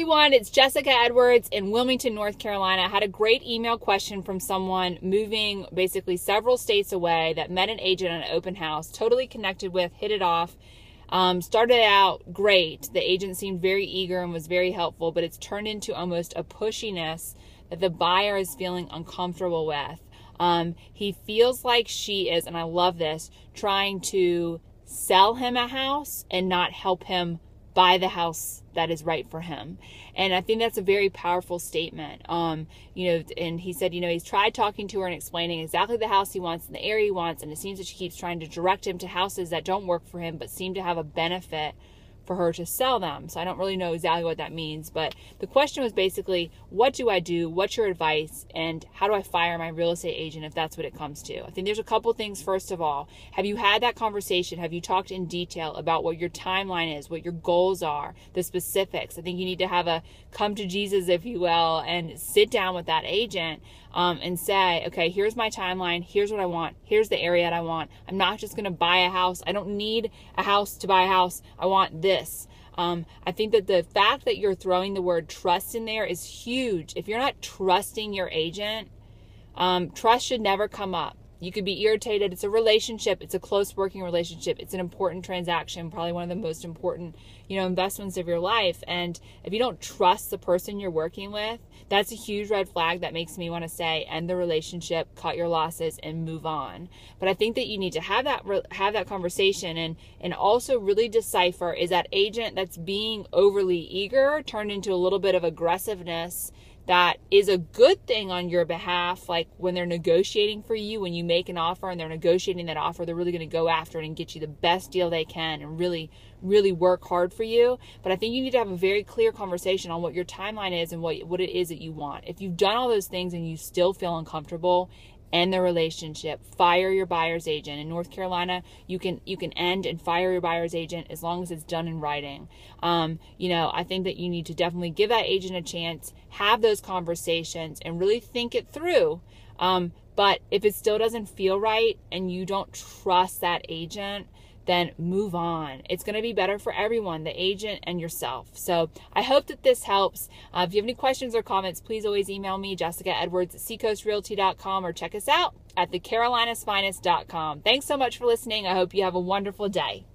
everyone, it's Jessica Edwards in Wilmington, North Carolina. I had a great email question from someone moving basically several states away that met an agent at an open house, totally connected with, hit it off. Started out great. The agent seemed very eager and was very helpful, but it's turned into almost a pushiness that the buyer is feeling uncomfortable with. He feels like she is, and I love this, trying to sell him a house and not help him buy the house that is right for him. And I think that's a very powerful statement. And he said, he's tried talking to her and explaining exactly the house he wants and the area he wants, and it seems that she keeps trying to direct him to houses that don't work for him but seem to have a benefit for her to sell them. So I don't really know exactly what that means, but the question was basically, what do I do? What's your advice? And how do I fire my real estate agent if that's what it comes to? I think there's a couple things. First of all, have you had that conversation? Have you talked in detail about what your timeline is, what your goals are, the specifics? I think you need to have a come to Jesus, if you will, and sit down with that agent and say, okay, here's my timeline. Here's what I want. Here's the area that I want. I'm not just going to buy a house. I don't need a house to buy a house. I want this. I think that the fact that you're throwing the word trust in there is huge. If you're not trusting your agent, trust should never come up. You could be irritated. It's a relationship. It's a close working relationship. It's an important transaction, probably one of the most important, investments of your life. And if you don't trust the person you're working with, that's a huge red flag that makes me want to say, end the relationship, cut your losses, and move on. But I think that you need to have that conversation and also really decipher, is that agent that's being overly eager turned into a little bit of aggressiveness that is a good thing on your behalf, like when they're negotiating for you, when you make an offer and they're negotiating that offer, they're really going to go after it and get you the best deal they can and really, really work hard for you. But I think you need to have a very clear conversation on what your timeline is and what it is that you want. If you've done all those things and you still feel uncomfortable, end the relationship. Fire your buyer's agent. In North Carolina, you can end and fire your buyer's agent as long as it's done in writing. I think that you need to definitely give that agent a chance, have those conversations, and really think it through. But if it still doesn't feel right and you don't trust that agent, then move on. It's going to be better for everyone, the agent and yourself. So I hope that this helps. If you have any questions or comments, please always email me, jessicaedwards@seacoastrealty.com, or check us out at thecarolinasfinest.com. Thanks so much for listening. I hope you have a wonderful day.